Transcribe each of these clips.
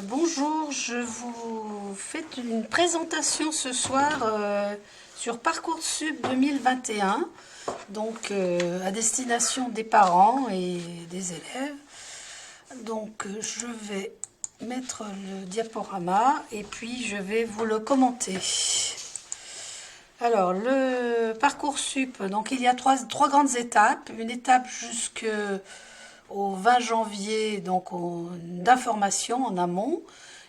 Bonjour, je vous fais une présentation ce soir sur Parcoursup 2021, donc à destination des parents et des élèves. Donc je vais mettre le diaporama et puis je vais vous le commenter. Alors, le Parcoursup, donc il y a trois grandes étapes. Une étape jusqu'au 20 janvier, donc d'information en amont.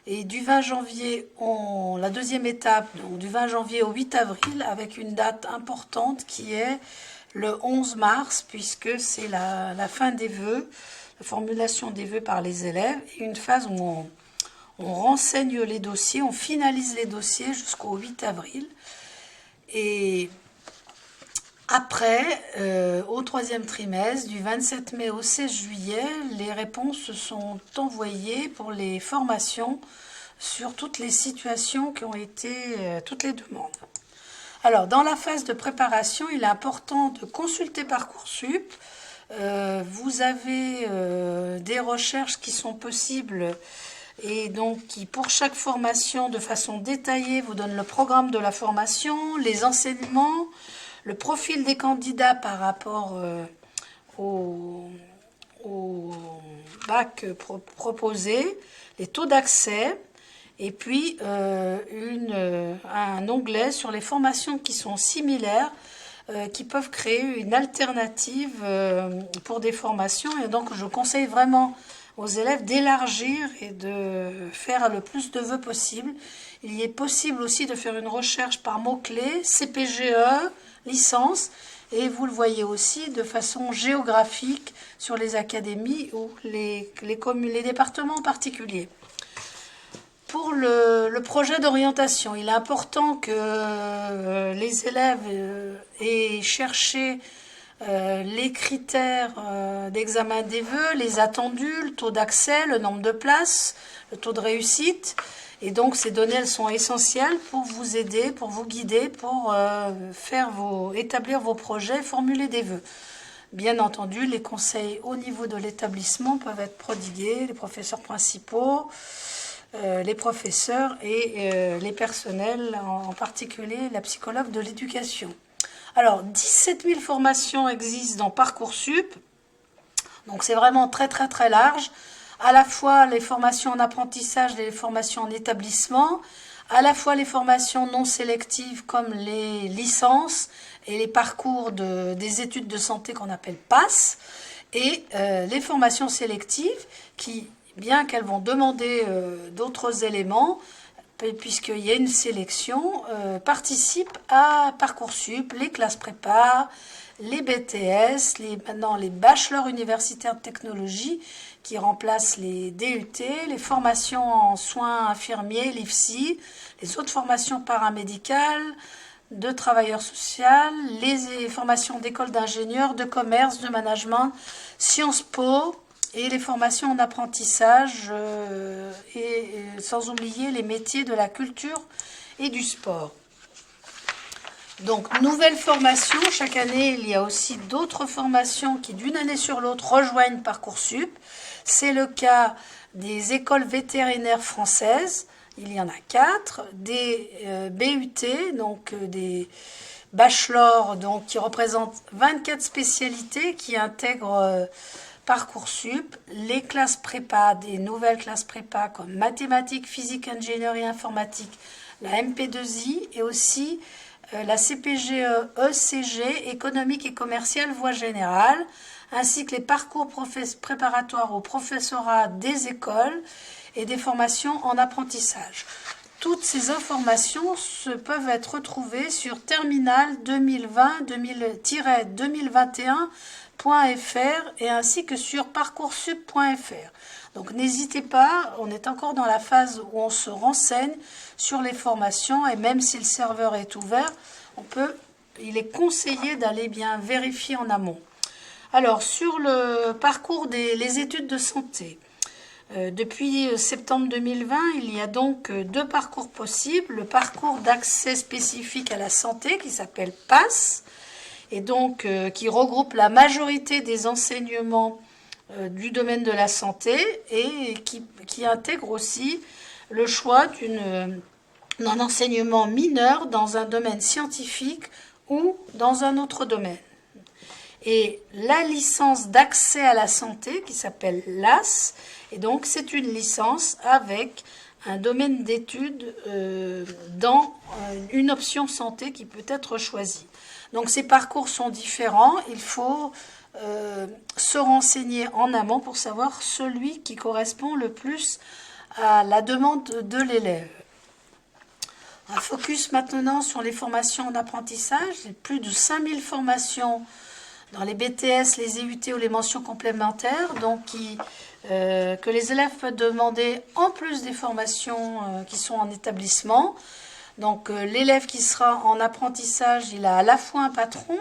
Et du 20 janvier, la deuxième étape, donc du 20 janvier au 8 avril, avec une date importante qui est le 11 mars, puisque c'est la fin des vœux, la formulation des vœux par les élèves, et une phase où on renseigne les dossiers, on finalise les dossiers jusqu'au 8 avril. Et après, au troisième trimestre, du 27 mai au 16 juillet, les réponses sont envoyées pour les formations sur toutes les situations qui ont été, toutes les demandes. Alors, dans la phase de préparation, il est important de consulter Parcoursup. Vous avez des recherches qui sont possibles et donc qui, pour chaque formation, de façon détaillée, vous donne le programme de la formation, les enseignements, le profil des candidats par rapport au bac proposé, les taux d'accès, et puis un onglet sur les formations qui sont similaires, qui peuvent créer une alternative pour des formations. Et donc, je conseille vraiment aux élèves d'élargir et de faire le plus de vœux possible. Il est possible aussi de faire une recherche par mots-clés, CPGE, licence, et vous le voyez aussi de façon géographique sur les académies ou les communes, les départements en particulier. Pour le projet d'orientation, il est important que les élèves aient cherché les critères d'examen des vœux, les attendus, le taux d'accès, le nombre de places, le taux de réussite. Et donc ces données, elles sont essentielles pour vous aider, pour vous guider, pour établir vos projets, formuler des vœux. Bien entendu, les conseils au niveau de l'établissement peuvent être prodigués, les professeurs principaux, les professeurs et les personnels, en particulier la psychologue de l'éducation. Alors, 17 000 formations existent dans Parcoursup, donc c'est vraiment très très très large, à la fois les formations en apprentissage et les formations en établissement, à la fois les formations non sélectives comme les licences et les parcours des études de santé qu'on appelle PASS, et les formations sélectives qui, bien qu'elles vont demander d'autres éléments, puisqu'il y a une sélection, participent à Parcoursup, les classes prépa, les BTS, maintenant les bachelors universitaires de technologie qui remplacent les DUT, les formations en soins infirmiers, l'IFSI, les autres formations paramédicales, de travailleurs sociaux, les formations d'école d'ingénieurs, de commerce, de management, Sciences Po, et les formations en apprentissage, et sans oublier les métiers de la culture et du sport. Donc, nouvelles formations. Chaque année, il y a aussi d'autres formations qui, d'une année sur l'autre, rejoignent Parcoursup. C'est le cas des écoles vétérinaires françaises. Il y en a 4. Des BUT, donc des bachelors, donc, qui représentent 24 spécialités qui intègrent Parcoursup, les classes prépa, des nouvelles classes prépa comme mathématiques, physique, ingénierie, informatique, la MP2I et aussi la CPGE, ECG, économique et commerciale, voie générale, ainsi que les parcours préparatoires au professorat des écoles et des formations en apprentissage. Toutes ces informations peuvent être retrouvées sur terminal 2020-2021.fr et ainsi que sur parcoursup.fr. Donc n'hésitez pas, on est encore dans la phase où on se renseigne sur les formations et même si le serveur est ouvert, il est conseillé d'aller bien vérifier en amont. Alors sur le parcours les études de santé, depuis septembre 2020, il y a donc 2 parcours possibles. Le parcours d'accès spécifique à la santé qui s'appelle PASS et donc qui regroupe la majorité des enseignements du domaine de la santé et qui intègre aussi le choix d'un enseignement mineur dans un domaine scientifique ou dans un autre domaine. Et la licence d'accès à la santé, qui s'appelle LAS, et donc c'est une licence avec un domaine d'études dans une option santé qui peut être choisie. Donc ces parcours sont différents, il faut se renseigner en amont pour savoir celui qui correspond le plus à la demande de l'élève. Un focus maintenant sur les formations en apprentissage. Il y a plus de 5000 formations dans les BTS, les EUT ou les mentions complémentaires, donc que les élèves peuvent demander en plus des formations qui sont en établissement. Donc l'élève qui sera en apprentissage, il a à la fois un patron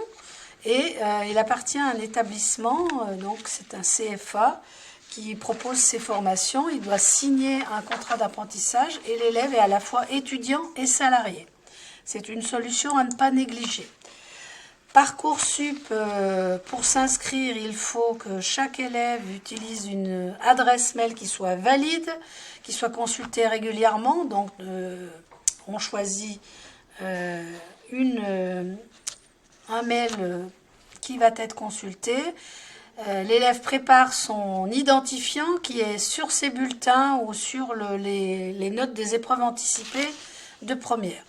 et il appartient à un établissement, donc c'est un CFA qui propose ces formations. Il doit signer un contrat d'apprentissage et l'élève est à la fois étudiant et salarié. C'est une solution à ne pas négliger. Parcoursup, pour s'inscrire, il faut que chaque élève utilise une adresse mail qui soit valide, qui soit consultée régulièrement. Donc, on choisit un mail qui va être consulté. L'élève prépare son identifiant qui est sur ses bulletins ou sur les notes des épreuves anticipées de première.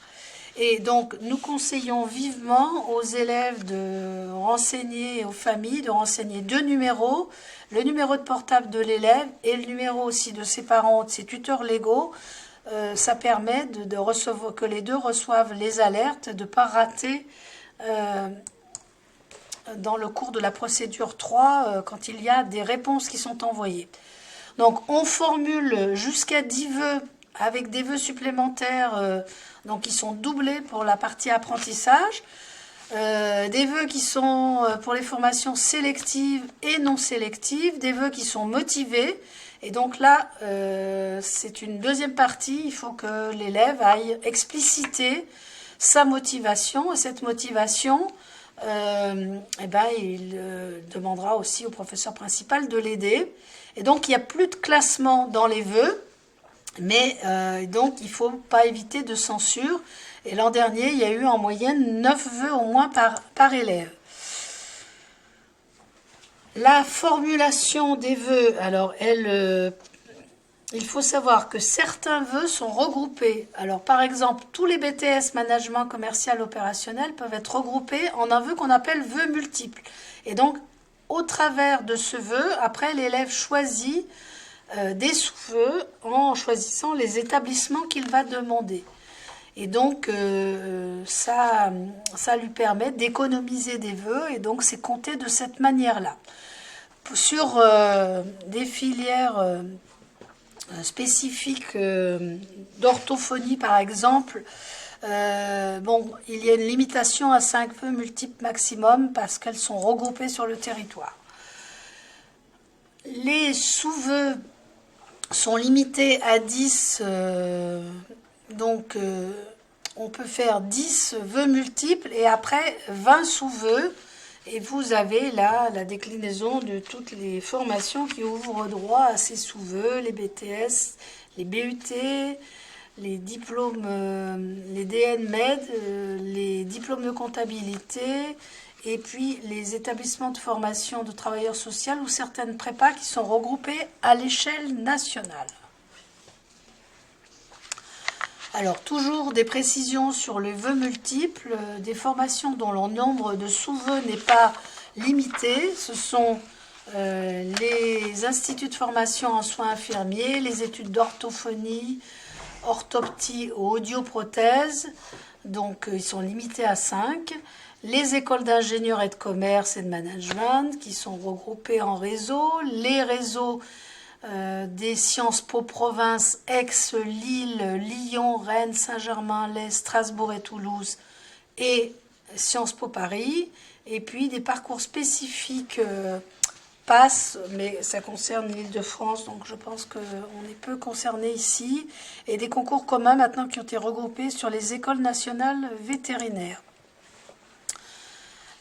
Et donc, nous conseillons vivement aux élèves de renseigner, et aux familles, de renseigner 2 numéros, le numéro de portable de l'élève et le numéro aussi de ses parents ou de ses tuteurs légaux. Ça permet de recevoir, que les deux reçoivent les alertes, de ne pas rater dans le cours de la procédure 3 quand il y a des réponses qui sont envoyées. Donc, on formule jusqu'à 10 vœux avec des vœux supplémentaires donc qui sont doublés pour la partie apprentissage, des vœux qui sont pour les formations sélectives et non sélectives, des vœux qui sont motivés. Et donc là, c'est une deuxième partie, il faut que l'élève aille expliciter sa motivation, et cette motivation, il demandera aussi au professeur principal de l'aider. Et donc, il n'y a plus de classement dans les vœux, mais donc il ne faut pas éviter de censure. Et l'an dernier, il y a eu en moyenne 9 vœux au moins par élève. La formulation des vœux, alors il faut savoir que certains vœux sont regroupés. Alors par exemple, tous les BTS management commercial opérationnel peuvent être regroupés en un vœu qu'on appelle vœu multiple. Et donc, au travers de ce vœu, après l'élève choisit des sous-vœux en choisissant les établissements qu'il va demander. Et donc, ça lui permet d'économiser des vœux et donc c'est compté de cette manière-là. Sur des filières spécifiques d'orthophonie, par exemple, il y a une limitation à 5 vœux multiples maximum parce qu'elles sont regroupées sur le territoire. Les sous-vœux sont limités à 10, on peut faire 10 vœux multiples et après 20 sous-vœux. Et vous avez là la déclinaison de toutes les formations qui ouvrent droit à ces sous-vœux, les BTS, les BUT, les diplômes, les DN-MED, les diplômes de comptabilité, et puis les établissements de formation de travailleurs sociaux ou certaines prépas qui sont regroupées à l'échelle nationale. Alors, toujours des précisions sur les vœux multiples, des formations dont le nombre de sous-vœux n'est pas limité. Ce sont les instituts de formation en soins infirmiers, les études d'orthophonie, orthoptie ou audioprothèse, donc ils sont limités à 5. Les écoles d'ingénieurs et de commerce et de management qui sont regroupées en réseaux, les réseaux des Sciences Po province, Aix, Lille, Lyon, Rennes, Saint-Germain-en-Laye, Strasbourg et Toulouse et Sciences Po Paris, et puis des parcours spécifiques PASS, mais ça concerne l'Île-de-France, donc je pense qu'on est peu concerné ici, et des concours communs maintenant qui ont été regroupés sur les écoles nationales vétérinaires.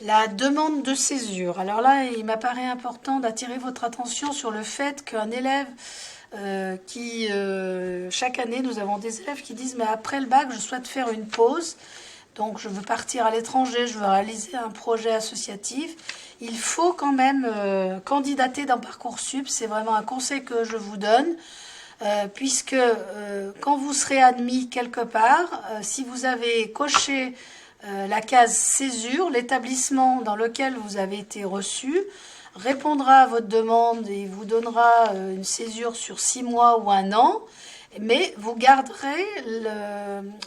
La demande de césure. Alors là, il m'apparaît important d'attirer votre attention sur le fait qu'un élève chaque année, nous avons des élèves qui disent, mais après le bac, je souhaite faire une pause. Donc, je veux partir à l'étranger, je veux réaliser un projet associatif. Il faut quand même candidater dans Parcoursup. C'est vraiment un conseil que je vous donne. Puisque quand vous serez admis quelque part, si vous avez coché la case césure, l'établissement dans lequel vous avez été reçu répondra à votre demande et vous donnera une césure sur 6 mois ou 1 an, mais vous garderez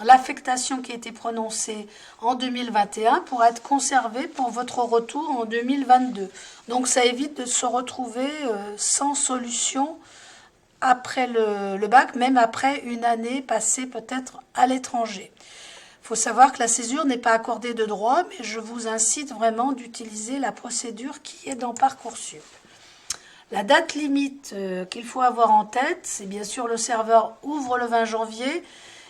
l'affectation qui a été prononcée en 2021 pour être conservée pour votre retour en 2022. Donc ça évite de se retrouver sans solution après le bac, même après une année passée peut-être à l'étranger. Il faut savoir que la césure n'est pas accordée de droit, mais je vous incite vraiment d'utiliser la procédure qui est dans Parcoursup. La date limite qu'il faut avoir en tête, c'est bien sûr le serveur ouvre le 20 janvier,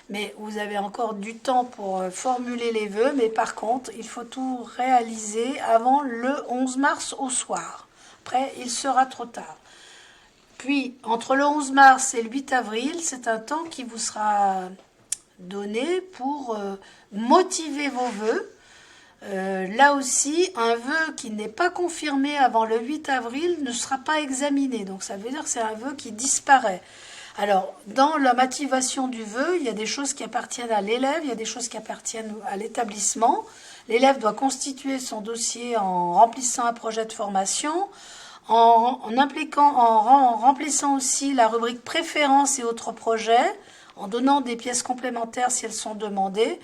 mais vous avez encore du temps pour formuler les vœux, mais par contre, il faut tout réaliser avant le 11 mars au soir. Après, il sera trop tard. Puis, entre le 11 mars et le 8 avril, c'est un temps qui vous sera donné pour motiver vos vœux. Là aussi, un vœu qui n'est pas confirmé avant le 8 avril ne sera pas examiné. Donc, ça veut dire que c'est un vœu qui disparaît. Alors, dans la motivation du vœu, il y a des choses qui appartiennent à l'élève, il y a des choses qui appartiennent à l'établissement. L'élève doit constituer son dossier en remplissant un projet de formation, en remplissant aussi la rubrique préférences et autres projets, en donnant des pièces complémentaires si elles sont demandées,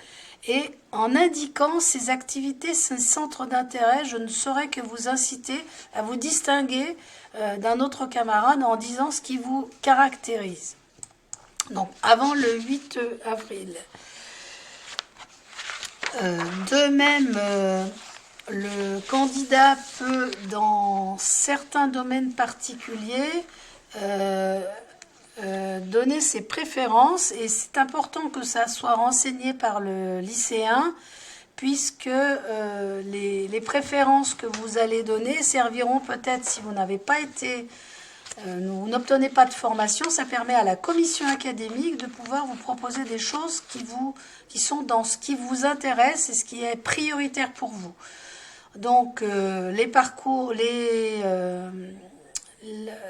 et en indiquant ces activités, ces centres d'intérêt. Je ne saurais que vous inciter à vous distinguer d'un autre camarade en disant ce qui vous caractérise. Donc, avant le 8 avril. De même, le candidat peut, dans certains domaines particuliers, donner ses préférences, et c'est important que ça soit renseigné par le lycéen, puisque les préférences que vous allez donner serviront peut-être, si vous n'avez pas été, vous n'obtenez pas de formation, ça permet à la commission académique de pouvoir vous proposer des choses qui sont dans ce qui vous intéresse et ce qui est prioritaire pour vous. Donc les parcours,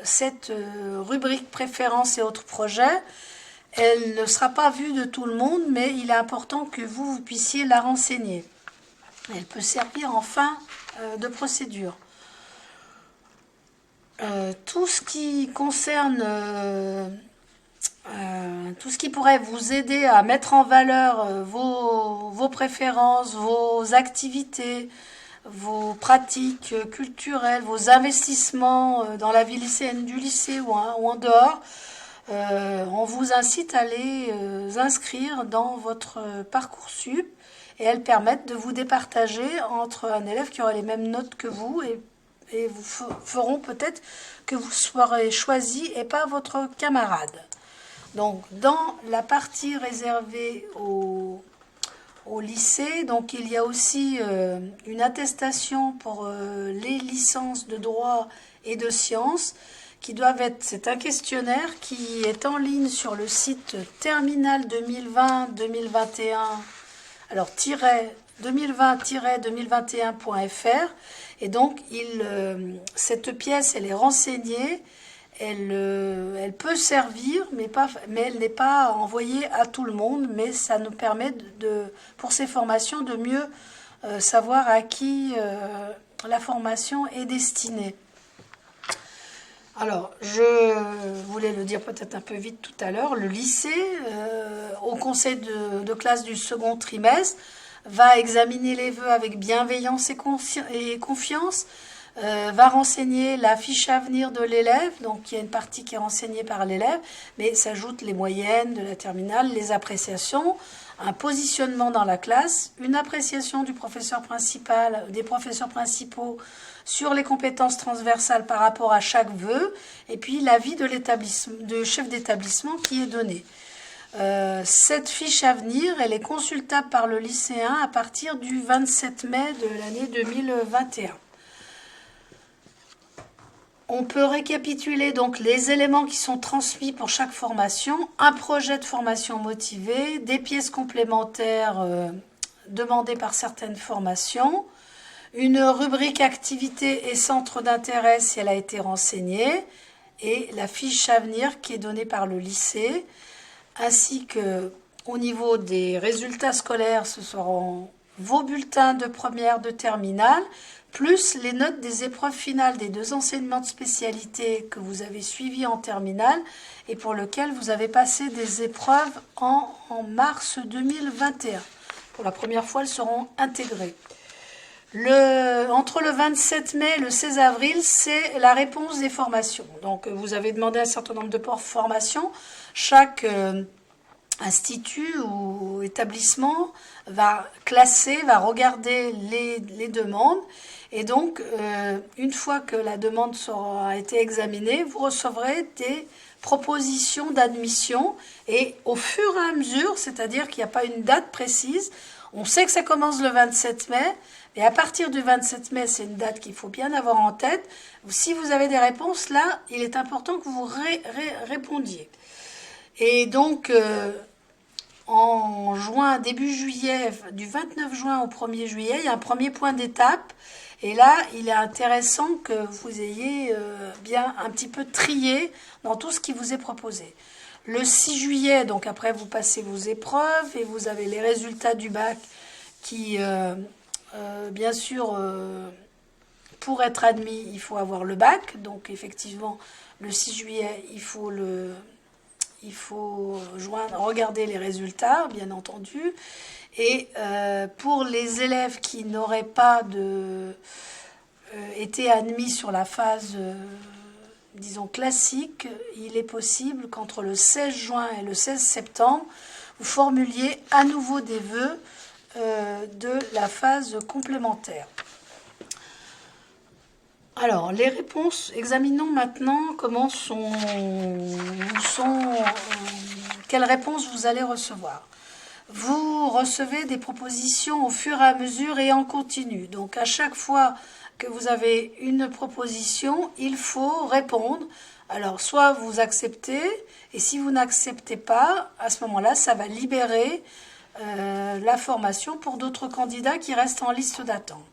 cette rubrique préférences et autres projets, elle ne sera pas vue de tout le monde, mais il est important que vous puissiez la renseigner. Elle peut servir en fin de procédure. Tout ce qui concerne, tout ce qui pourrait vous aider à mettre en valeur vos préférences, vos activités, vos pratiques culturelles, vos investissements dans la vie lycéenne du lycée ou en dehors, on vous incite à les inscrire dans votre Parcoursup, et elles permettent de vous départager entre un élève qui aura les mêmes notes que vous et vous feront peut-être que vous serez choisi et pas votre camarade. Donc, dans la partie réservée au lycée, donc il y a aussi une attestation pour les licences de droit et de sciences qui doivent être, c'est un questionnaire qui est en ligne sur le site terminal 2020-2021, alors 2020-2021.fr, et donc cette pièce, elle est renseignée, elle peut servir, mais elle n'est pas envoyée à tout le monde, mais ça nous permet pour ces formations de mieux savoir à qui la formation est destinée. Alors, je voulais le dire peut-être un peu vite tout à l'heure, le lycée, au conseil de classe du second trimestre, va examiner les vœux avec bienveillance et confiance, va renseigner la fiche à venir de l'élève, donc il y a une partie qui est renseignée par l'élève, mais s'ajoutent les moyennes de la terminale, les appréciations, un positionnement dans la classe, une appréciation du professeur principal, des professeurs principaux sur les compétences transversales par rapport à chaque vœu, et puis l'avis de chef d'établissement qui est donné. Cette fiche à venir, elle est consultable par le lycéen à partir du 27 mai de l'année 2021. On peut récapituler donc les éléments qui sont transmis pour chaque formation, un projet de formation motivé, des pièces complémentaires demandées par certaines formations, une rubrique activité et centre d'intérêt si elle a été renseignée, et la fiche à venir qui est donnée par le lycée, ainsi que au niveau des résultats scolaires, ce seront vos bulletins de première, de terminale, plus les notes des épreuves finales des 2 enseignements de spécialité que vous avez suivis en terminale et pour lesquels vous avez passé des épreuves en mars 2021. Pour la première fois, elles seront intégrées. Entre le 27 mai et le 16 avril, c'est la réponse des formations. Donc, vous avez demandé un certain nombre de formations. Chaque institut ou établissement va classer, va regarder les demandes. Et donc, une fois que la demande aura été examinée, vous recevrez des propositions d'admission. Et au fur et à mesure, c'est-à-dire qu'il n'y a pas une date précise, on sait que ça commence le 27 mai, et à partir du 27 mai, c'est une date qu'il faut bien avoir en tête. Si vous avez des réponses, là, il est important que vous répondiez. Et donc, en juin, début juillet, du 29 juin au 1er juillet, il y a un premier point d'étape. Et là, il est intéressant que vous ayez bien un petit peu trié dans tout ce qui vous est proposé. Le 6 juillet, donc après, vous passez vos épreuves et vous avez les résultats du bac qui, bien sûr, pour être admis, il faut avoir le bac. Donc, effectivement, le 6 juillet, il faut regarder les résultats, bien entendu. Et pour les élèves qui n'auraient pas été admis sur la phase, disons, classique, il est possible qu'entre le 16 juin et le 16 septembre, vous formuliez à nouveau des vœux de la phase complémentaire. Alors, les réponses, examinons maintenant quelles réponses vous allez recevoir. Vous recevez des propositions au fur et à mesure et en continu. Donc, à chaque fois que vous avez une proposition, il faut répondre. Alors, soit vous acceptez, et si vous n'acceptez pas, à ce moment-là, ça va libérer la formation pour d'autres candidats qui restent en liste d'attente.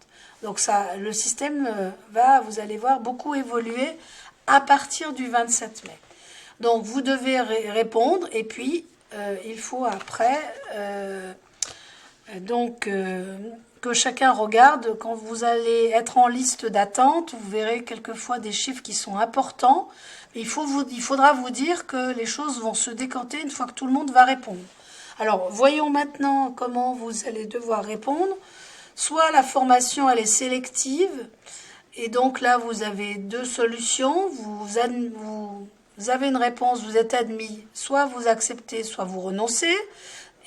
Donc ça, le système va, vous allez voir, beaucoup évoluer à partir du 27 mai. Donc vous devez répondre et puis il faut après que chacun regarde. Quand vous allez être en liste d'attente, vous verrez quelquefois des chiffres qui sont importants. Il faudra vous dire que les choses vont se décanter une fois que tout le monde va répondre. Alors voyons maintenant comment vous allez devoir répondre. Soit la formation, elle est sélective, et donc là, vous avez 2 solutions. Vous avez une réponse, vous êtes admis, soit vous acceptez, soit vous renoncez,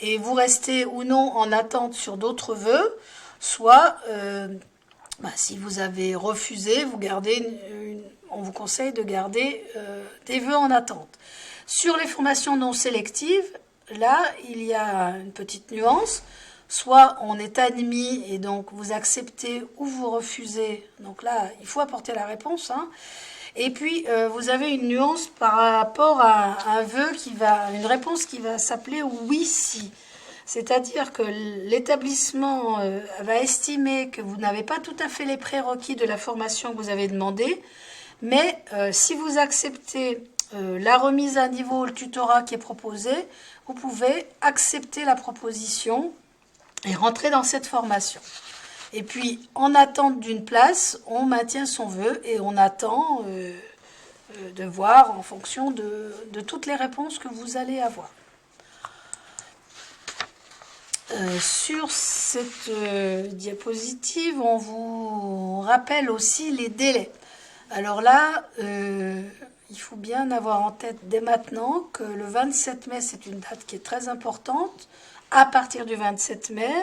et vous restez ou non en attente sur d'autres vœux, soit, si vous avez refusé, on vous conseille de garder des vœux en attente. Sur les formations non sélectives, là, il y a une petite nuance. Soit on est admis et donc vous acceptez ou vous refusez. Donc là, il faut apporter la réponse. Et puis, vous avez une nuance par rapport à une réponse qui va s'appeler oui si. C'est-à-dire que l'établissement va estimer que vous n'avez pas tout à fait les prérequis de la formation que vous avez demandé, mais si vous acceptez la remise à niveau, le tutorat qui est proposé, vous pouvez accepter la proposition et rentrer dans cette formation. Et puis, en attente d'une place, on maintient son vœu et on attend de voir en fonction de toutes les réponses que vous allez avoir. Sur cette diapositive, on vous rappelle aussi les délais. Alors là, il faut bien avoir en tête dès maintenant que le 27 mai, c'est une date qui est très importante, à partir du 27 mai,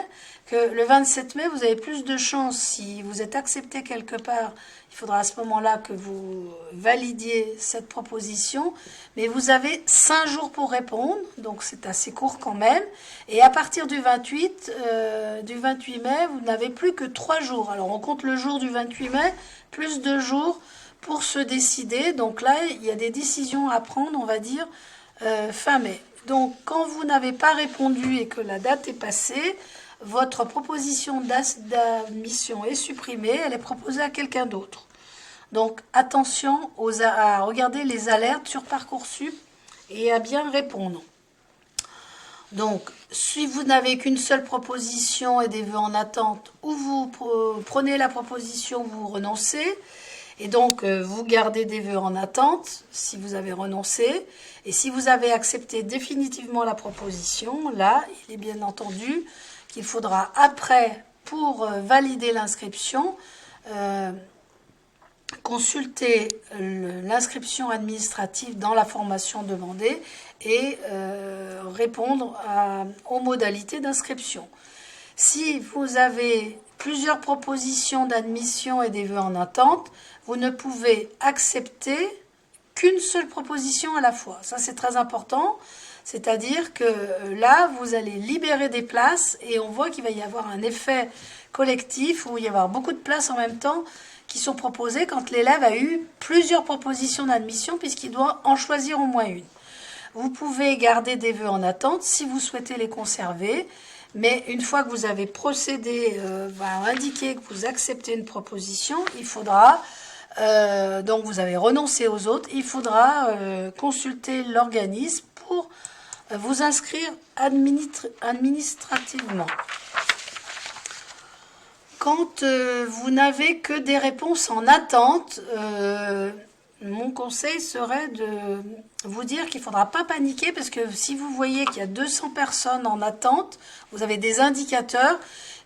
que le 27 mai, vous avez plus de chances, si vous êtes accepté quelque part, il faudra à ce moment-là que vous validiez cette proposition, mais vous avez 5 jours pour répondre, donc c'est assez court quand même, et à partir du 28 mai, vous n'avez plus que 3 jours. Alors on compte le jour du 28 mai, plus 2 jours pour se décider, donc là, il y a des décisions à prendre, on va dire, fin mai. Donc, quand vous n'avez pas répondu et que la date est passée, votre proposition d'admission est supprimée, elle est proposée à quelqu'un d'autre. Donc, attention à regarder les alertes sur Parcoursup et à bien répondre. Donc, si vous n'avez qu'une seule proposition et des vœux en attente, ou vous prenez la proposition, vous renoncez, et donc vous gardez des vœux en attente si vous avez renoncé. Et si vous avez accepté définitivement la proposition, là, il est bien entendu qu'il faudra après, pour valider l'inscription, consulter l'inscription administrative dans la formation demandée et répondre aux modalités d'inscription. Si vous avez plusieurs propositions d'admission et des vœux en attente, vous ne pouvez accepter qu'une seule proposition à la fois. Ça, c'est très important. C'est-à-dire que là, vous allez libérer des places et on voit qu'il va y avoir un effet collectif où il va y avoir beaucoup de places en même temps qui sont proposées quand l'élève a eu plusieurs propositions d'admission puisqu'il doit en choisir au moins une. Vous pouvez garder des vœux en attente si vous souhaitez les conserver, mais une fois que vous avez procédé, indiqué que vous acceptez une proposition, il faudra, donc vous avez renoncé aux autres, il faudra consulter l'organisme pour vous inscrire administrativement. Quand vous n'avez que des réponses en attente, mon conseil serait de vous dire qu'il ne faudra pas paniquer parce que si vous voyez qu'il y a 200 personnes en attente, vous avez des indicateurs,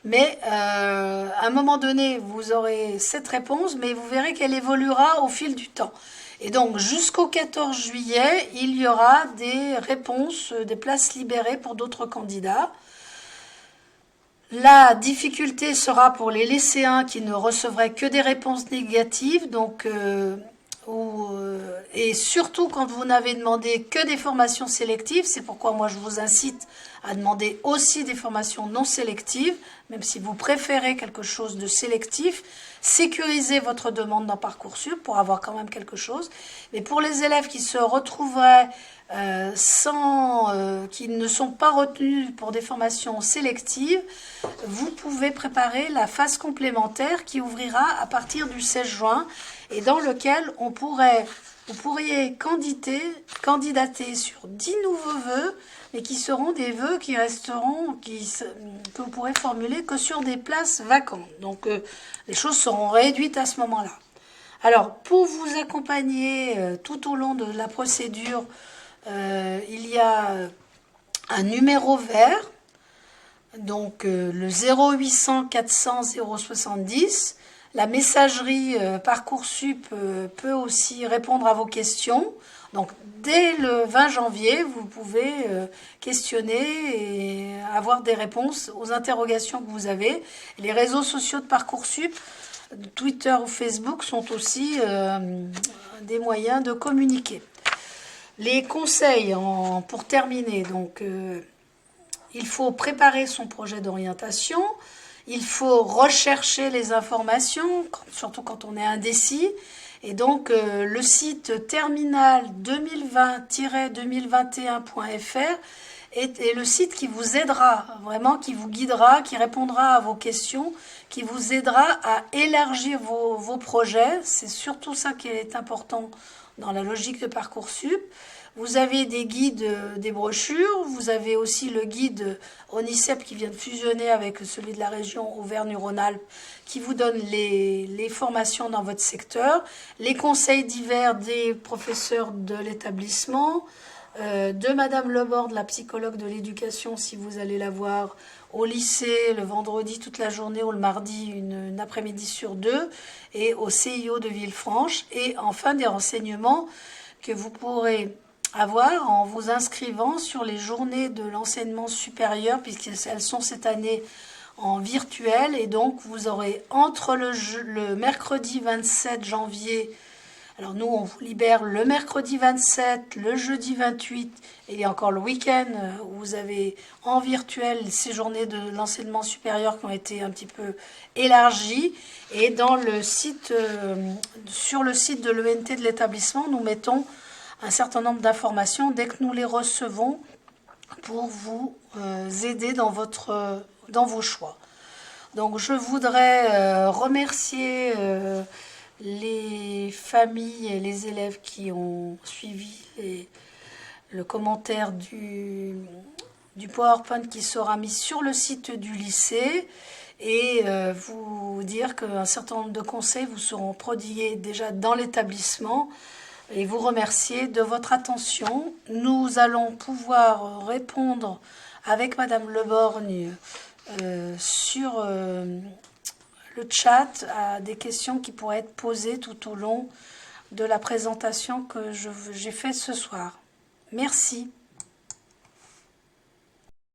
mais à un moment donné, vous aurez cette réponse, mais vous verrez qu'elle évoluera au fil du temps. Et donc, jusqu'au 14 juillet, il y aura des réponses, des places libérées pour d'autres candidats. La difficulté sera pour les lycéens qui ne recevraient que des réponses négatives, donc, et surtout quand vous n'avez demandé que des formations sélectives. C'est pourquoi moi je vous incite à demander aussi des formations non sélectives, même si vous préférez quelque chose de sélectif. Sécurisez votre demande dans Parcoursup pour avoir quand même quelque chose. Mais pour les élèves qui se retrouveraient qui ne sont pas retenus pour des formations sélectives, vous pouvez préparer la phase complémentaire qui ouvrira à partir du 16 juin et dans lequel vous pourriez candidater sur 10 nouveaux vœux, mais qui seront des vœux qui resteront, que vous pourrez formuler que sur des places vacantes. Donc les choses seront réduites à ce moment-là. Alors, pour vous accompagner tout au long de la procédure, il y a un numéro vert, donc le 0800 400 070. La messagerie Parcoursup peut aussi répondre à vos questions. Donc, dès le 20 janvier, vous pouvez questionner et avoir des réponses aux interrogations que vous avez. Les réseaux sociaux de Parcoursup, Twitter ou Facebook, sont aussi des moyens de communiquer. Les conseils pour terminer, donc il faut préparer son projet d'orientation, il faut rechercher les informations, surtout quand on est indécis, et donc le site terminal 2020-2021.fr est le site qui vous aidera, vraiment qui vous guidera, qui répondra à vos questions, qui vous aidera à élargir vos projets. C'est surtout ça qui est important dans la logique de Parcoursup. Vous avez des guides, des brochures, vous avez aussi le guide ONICEP qui vient de fusionner avec celui de la région Auvergne-Rhône-Alpes qui vous donne les formations dans votre secteur, les conseils divers des professeurs de l'établissement, de Madame Lebord, la psychologue de l'éducation, si vous allez la voir au lycée le vendredi toute la journée ou le mardi une après-midi sur 2, et au CIO de Villefranche, et enfin des renseignements que vous pourrez avoir en vous inscrivant sur les journées de l'enseignement supérieur, puisqu'elles sont cette année en virtuel. Et donc, vous aurez entre le mercredi 27 janvier, alors nous, on vous libère le mercredi 27, le jeudi 28, et il y a encore le week-end où vous avez en virtuel ces journées de l'enseignement supérieur qui ont été un petit peu élargies. Et dans le site, sur le site de l'ENT de l'établissement, nous mettons un certain nombre d'informations dès que nous les recevons pour vous aider dans vos choix. Donc je voudrais remercier les familles et les élèves qui ont suivi le commentaire du PowerPoint qui sera mis sur le site du lycée, et vous dire qu'un certain nombre de conseils vous seront prodigués déjà dans l'établissement, et vous remercier de votre attention. Nous allons pouvoir répondre avec Madame Leborgne sur le chat à des questions qui pourraient être posées tout au long de la présentation que j'ai faite ce soir. Merci.